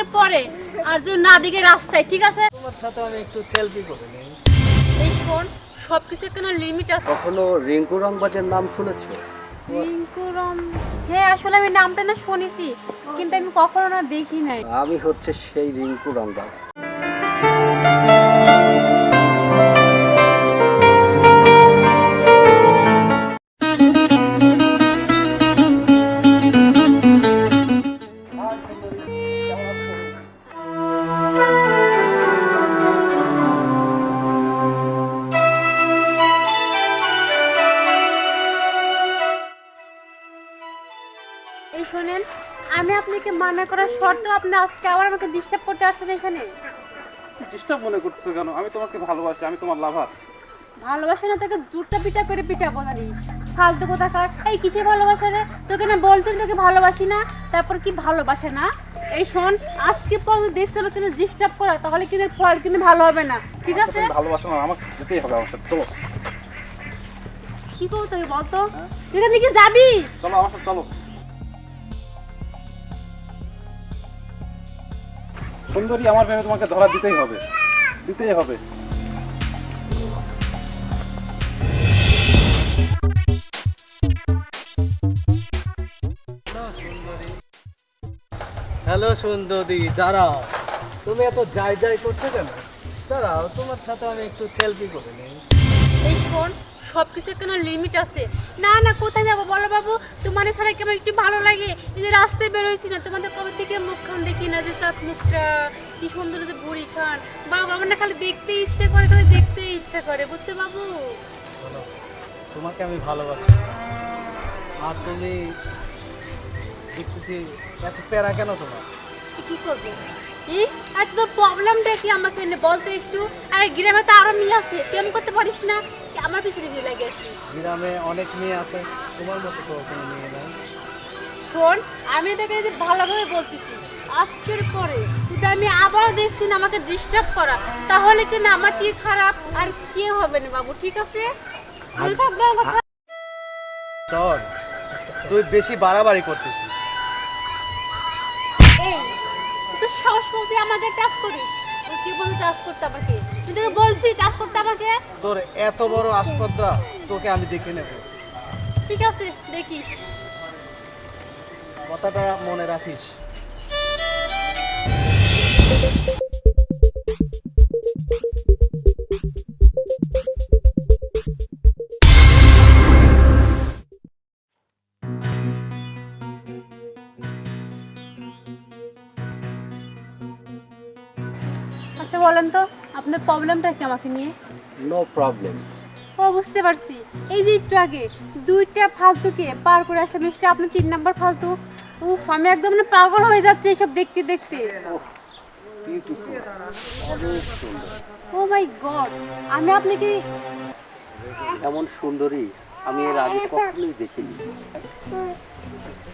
আজকের পরে আর যদি না দিকে রাস্তায়, ঠিক আছে? তোমার সাথে আমি একটু সেলফি করে নেই। এই ফোন সবকিছু একটা লিমিট আছে। কখনো রিঙ্কু রংবাজের নাম শুনেছো? রিঙ্কুরম, হ্যাঁ আসলে আমি নামটা না শুনেছি, কিন্তু আমি কখনো না দেখি নাই। আমি হচ্ছে সেই রিঙ্কু রংবাজ। এই শোনেন, আমি আপনাকে মানা করার শর্তেও আপনি আজকে আবার আমাকে ডিস্টার্ব করতে আসছেন এখানে। ডিস্টার্ব মনে করতেছো কেন? আমি তোমাকে ভালোবাসি, আমি তোমার লাভার। ভালোবাসা না তোকে জুতা পিটা করে পিটাবো জানিস, ফালতু কোথাকার। এই কিসের ভালোবাসা রে? তোকে না বলছেন তোকে ভালোবাসি না, তারপর কি ভালোবাসে না? এই শোন, আজকে পর দেখছি আমাকে ডিস্টার্ব করা, তাহলে কিন্তু ফল কিন্তু ভালো হবে না, ঠিক আছে? ভালোবাসো না, আমাকে যেতেই হবে আমার সাথে। চলো কি করবো তোকে বলতো? তুই এখান থেকে যাবি? চলো আমার সাথে চলো। সুন্দরী, আমার প্রেমে তোমাকে ধরা দিতেই হবে, দিতেই হবে। হ্যালো সুন্দরী, দাঁড়াও। তুমি এত যাই যাই করছো কেন? দাঁড়াও, তোমার সাথে আমি একটু সেলফি করে নেই। এই শোন, সবকিছু একটা লিমিট আছে। না না, কোথায় যাবো বলো বাবু? তোমার ছাড়া কি আমার একটু ভালো লাগে? এই যে রাস্তায় বেরোইছি না, তোমাদের কবে থেকে মুখখান দেখি না, যে চাঁদ মুখটা কি সুন্দর, যে বুড়ি খান বাবা, আমার না খালি দেখতে ইচ্ছে করে, খালি দেখতে ইচ্ছা করে, বুঝছো বাবু? শোনো, তোমাকে আমি ভালোবাসি, আর তুমি দেখতেছি এত প্যারা কেন তোমার? কি করবো? আর তোর প্রবলেমটা কি আমাকে এনে বলতো একটু? আরে গ্রামে তো আরো মেয়ে আছে, প্রেম করতে পারিস না? আমার পিছনে গিয়ে লেগে আছিস। গ্রামে অনেক মেয়ে আছে, তোমার মতো তো কোনো মেয়ে নাই। শোন, আমি তোকে যদি ভালোভাবে বলতেছি, আজকের পরে যদি আমি আবারও দেখছি না আমাকে ডিস্টার্ব করা, তাহলে কিন্তু আমার কি খারাপ আর কি হবে না বাবু, ঠিক আছে? মনে থাকবে আমার কথা। চল, তুই বেশি বাড়াবাড়ি করতেছিস। এই তুই তো সাহস করতে আমাকে টাচ করিস? তুই কি বলছিস টাচ করতে আমাকে? তুই তোকে বলছি টাচ করতে আমাকে? তোর এত বড় আসপদ্রা, তোকে আমি দেখে নেব। ঠিক আছে, দেখিস। কথাটা মনে রাখিস। আচ্ছা বলেন তো, আপনার প্রবলেমটা কি আমাকে নিয়ে? No problem. ও বুঝতে পারছি, এই যে একটু আগে দুইটা ফালতুকে পার করে আসলাম, মিষ্টি আপনি 3 নাম্বার ফালতু। উফ, আমি একদম না পাগল হয়ে যাচ্ছে এসব দেখতে দেখতে। অনেক সুন্দর, ও মাই গড, আমি আপনাকে এমন সুন্দরী আমি এর আগে কখনোই দেখিনি।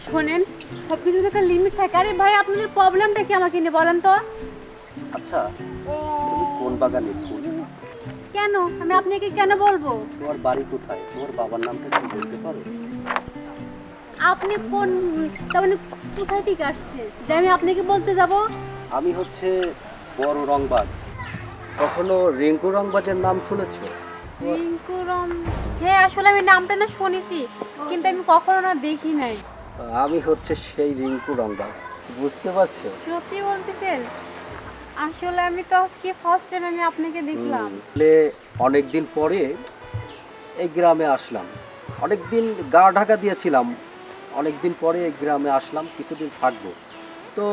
শোনেন, সব কিছু একটা লিমিট থাকে। আরে ভাই, আপনাদের প্রবলেমটা কি আমাকে নিয়ে বলেন তো? আচ্ছা, তুমি কোন বাগানে ফুল? কেন আমি আপনাকে কেন বলবো? তোমার বাড়ি কোথায়? তোমার বাবার নামটা কি বলতে পারো? আপনি কোন, তার মানে কোথায় থেকে আসছে যে আমি আপনাকে বলতে যাব? আমি হচ্ছে বড় রংবাজ। কখনো রিঙ্কু রংবাজের নাম শুনেছো? রিঙ্কুরম, হ্যাঁ আসলে আমি নামটা না শুনেছি, কিন্তু আমি কখনো না দেখি নাই। আমি হচ্ছে সেই রিঙ্কু রংবাজ, বুঝতে পারছো? সত্যি বলতেছেন? আসলে আমি তো আজকে ফার্স্ট টাইম আমি আপনাকে দেখলাম। অনেকদিন পরে এই গ্রামে আসলাম। অনেকদিন গা ঢাকা দিয়েছিলাম, অনেকদিন পরে এই গ্রামে আসলাম, কিছুদিন থাকবো। তো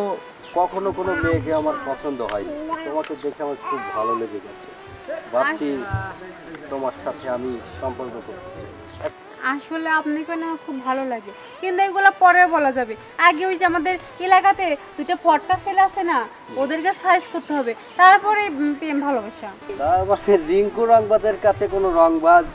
কখনো কোনো মেয়েকে আমার পছন্দ হয়নি, তোমাকে দেখে আমার খুব ভালো লেগে গেছে। ভাবছি তোমার সাথে আমি সম্পর্ক করতে চাই। আসলে আপনাকে না খুব ভালো লাগে, কিন্তু এগুলো পরে বলা যাবে। আগে ওই যে আমাদের এলাকাতে দুটো পটকা ছেলে আছে না, ওদেরকে সাইজ করতে হবে, তারপরে প্রেম ভালোবাসা। তার মানে রিঙ্কু রংবাজের কাছে কোনো রংবাজ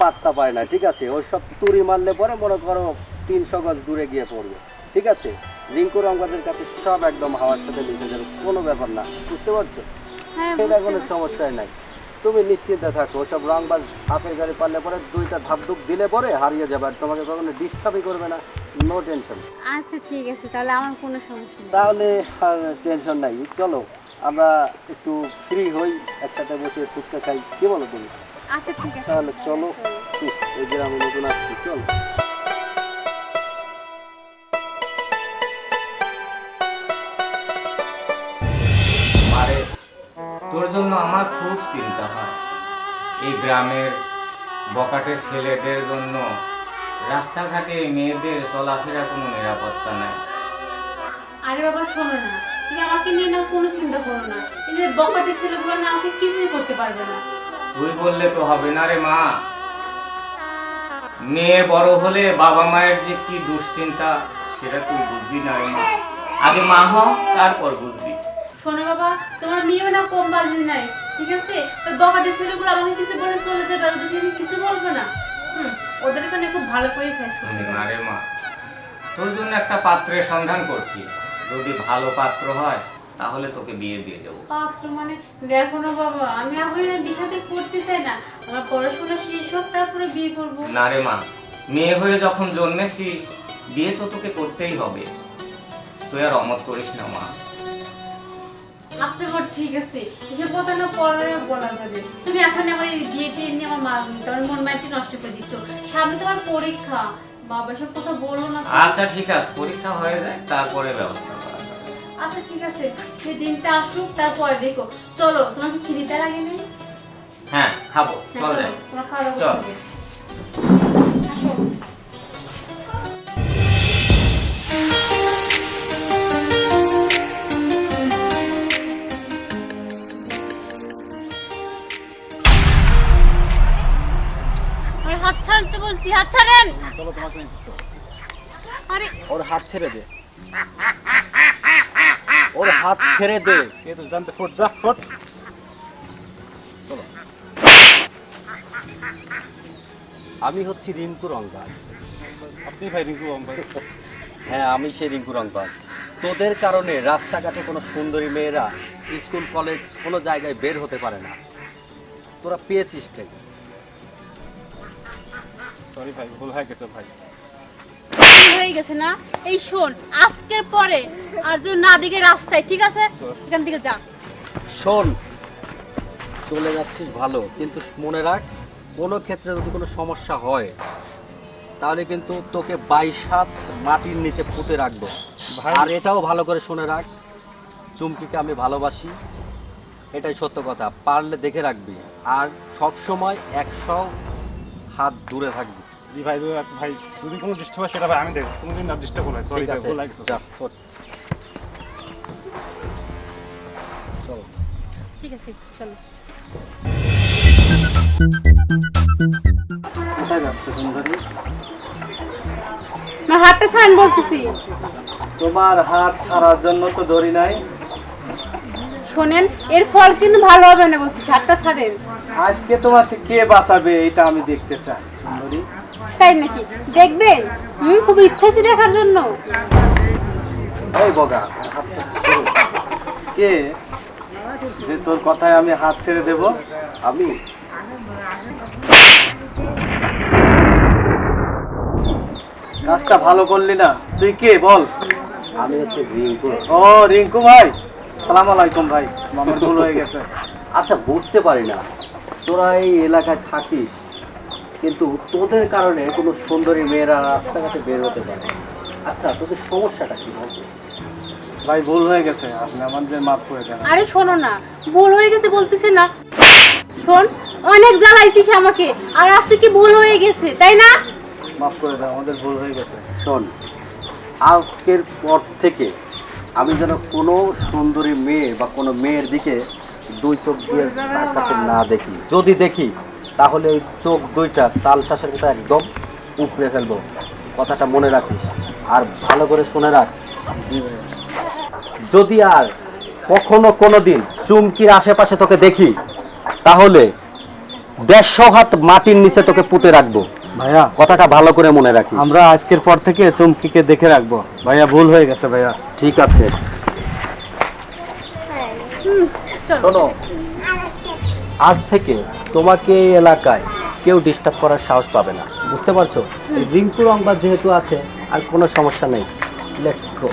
পাত্তা পায় না, ঠিক আছে? ওই সব তুড়ি মারলে পরে মনে করো 300 গজ দূরে গিয়ে পড়বে, ঠিক আছে? রিঙ্কু রংবাজের কাছে সব একদম হাওয়ার সাথে মিশে যাবে, কোনো ব্যাপার না, বুঝতে পারছো? হ্যাঁ, সেটা কোনো সমস্যাই নাই। তুমি নিশ্চিন্তে থাকো, ওসব রংবাজ হাতের গাড়ি পারলে পরে দুইটা ধাপধুপ দিলে পরে হারিয়ে যাবে, আর তোমাকে কখনো ডিস্টার্বই করবে না। No tension. আচ্ছা ঠিক আছে, তাহলে আমার কোনো সমস্যা নেই। তাহলে আর টেনশন নাই, চলো আমরা একটু ফ্রি হই, একসাথে বসে ফুচকা খাই, কি বলো তুমি? আচ্ছা ঠিক আছে, তাহলে চলো, এই গ্রামে নতুন আসছি, চলো। আরে তোর জন্য আমার খুব চিন্তা হয়। এই গ্রামের বকাটে ছেলেদের জন্য রাস্তাঘাটে মেয়েদের চলাফেরার কোনো নিরাপত্তা নাই। আরে বাবা শোনো না, তুমি আমাকে নিয়ে না কোনো চিন্তা করো না। এই যে বকাটে ছেলেগুলো না আমাকে কিছুই করতে পারবে না। তুই বললে তো হবে না রে মা। মেয়ে বড় হলে বাবা মায়ের যে কি দুশ্চিন্তা সেটা তুই বুঝবি না রে মা। আগে মা হ, তারপর বুঝবি। শোনো বাবা, তোমার মেয়েও না কম বাজি নাই, ঠিক আছে? ওই বকাটে ছেলেগুলো আমাকে কিছু বলে চলে যাবে, আর ওদেরকে আমি কিছু বলবো না। ওদেরকে না খুব ভালো করে সাইজ করতে না রে মা, তোর জন্য একটা পাত্রের সন্ধান করছি। যদি ভালো পাত্র হয় তাহলে তোকে বিয়ে দিয়ে দেবো। পাত্র মানে দেখো না বাবা, আমি এখন বিয়েতে করতে চাই না। আমার পড়াশোনা শেষ হোক, তারপরে বিয়ে করবো। না রে মা, মেয়ে হয়ে যখন জন্মেছিস বিয়ে তো তোকে করতেই হবে। তুই আর অমত করিস না মা। আচ্ছা বল, ঠিক আছে, এসব কথা না পরে বলা যাবে। তুমি এখন আমার এই বিয়েতে নিয়ে আমার তোমার মন মাইন্ডটি নষ্ট করে দিচ্ছ। সামনে তোমার পরীক্ষা, বাবা সব কথা বলো না তো। আচ্ছা ঠিক আছে, পরীক্ষা হয়ে যায় তারপরে ব্যবস্থা করা যাবে। আচ্ছা ঠিক আছে, সেই দিনটা আসুক, তারপরে দেখো। চলো, তোমার কি খিদিটা লাগে নেই? হ্যাঁ খাবো, হ্যাঁ, চল চলো, যাই। তোমার খাওয়া দাওয়া চল। করতে হবে। আসো। আরে হাত ছাড়তে বলছি, হাত ছাড়েন। চলো তোমাকে আরে ওর হাত ছেড়ে দে, ওর হাত ছেড়ে দে। কে তো জানতে ফোট যা ফোট। আমি হচ্ছি রিঙ্কু রংবাজ। আপনি ভাই রিঙ্কু ভাই? হ্যাঁ, আমি সেই রিঙ্কু রংবাজ। তোদের কারণে রাস্তাঘাটে কোনো সুন্দরী মেয়েরা স্কুল কলেজ কোনো জায়গায় বের হতে পারে না। তোরা পেয়েছিস তাই। সরি ভাই, ভুল হয়ে গেছে ভাই। হয়ে গেছে না? এই শোন, আজকের পরে আর যদি না দিকে রাস্তায়, ঠিক আছে? এখান থেকে যা। শোন, চলে যাচ্ছিস ভালো, কিন্তু মনে রাখ কোনো ক্ষেত্রে যদি কোনো সমস্যা হয় তাহলে কিন্তু তোকে 22 হাত মাটির নিচে পুঁতে রাখবো। ভাই। আর এটাও ভালো করে শুনে রাখ, চুমকিকে আমি ভালোবাসি, এটাই সত্য কথা। পারলে দেখে রাখবি, আর সব সময় 100 হাত দূরে থাকবি। জি ভাই, ভাই যদি কোনো ডিস্টার্ব হয় সেটা ভাই আমি দেখবো, কোনোদিন না ডিস্টার্ব হলো। সরি ঠিক ভাই, আছে, ভুল হয়ে গেছে। যা, ওঠ। চল। ঠিক আছে, চলো। কোথায় যাচ্ছে সুন্দরী? আমার হাতটা ছাড়েন বলতেছি। তোমার হাত ছাড়ার জন্য তো দড়ি নাই। শোনেন, এর ফল কিন্তু ভালো হবে না বলতেছি, হাতটা ছাড়েন। আজকে তোমাকে কে বাঁচাবে এটা আমি দেখতে চাই সুন্দরী। তাই নাকি? দেখবেন? খুব ইচ্ছা আছে দেখার জন্য। এই বগা, হাতটা ছেড়ে। কে যে তোর কথায় আমি হাত ছেড়ে দেব? আমি কাজটা ভালো করলি না। তুই কে বল? আমি হচ্ছে রিঙ্কু। ও রিঙ্কু ভাই, সালাম আলাইকুম ভাই, আমার ভুল হয়ে গেছে। আচ্ছা, বুঝতে পারি না তোরা এই এলাকায় থাকিস, কিন্তু তোদের কারণে কোনো সুন্দরী মেয়েরা রাস্তাঘাটে বের হতে পারে না। আচ্ছা, তোদের সমস্যাটা কি বলতো? ভাই ভুল হয়ে গেছে, আপনি আমাদের মাফ করে দেন। আরে শোনো না, ভুল হয়ে গেছে বলতেছে না। শোন, অনেক জ্বালাইছিস আমাকে, আর আজকে কি ভুল হয়ে গেছে, তাই না? মাফ করে দাও, আমাদের ভুল হয়ে গেছে। শোন, আজকের পর থেকে আমি যেন কোনো সুন্দরী মেয়ে বা কোনো মেয়ের দিকে দুই চোখ দিয়ে তাকাতে না দেখি। যদি দেখি তাহলে ওই চোখ দুইটা তালশ্বাসের মতো একদম উপড়ে ফেলবো। কথাটা মনে রাখিস, আর ভালো করে শুনে রাখ। যদি আর কখনো কোনোদিন চুমকির আশেপাশে তোকে দেখি তাহলে 150 হাত মাটির নিচে তোকে পুঁতে রাখবো। ভাইয়া, কথাটা ভালো করে মনে রাখিস। আমরা আজকের পর থেকে চুমকিকে দেখে রাখবো। ভাইয়া ভুল হয়ে গেছে ভাইয়া। ঠিক আছে। চলো। শোনো, আজ থেকে তোমাকে এই এলাকায় কেউ ডিস্টার্ব করার সাহস পাবে না, বুঝতে পারছো? এই রিঙ্কু রংবাজ যেহেতু আছে আর কোনো সমস্যা নেই। Let's go.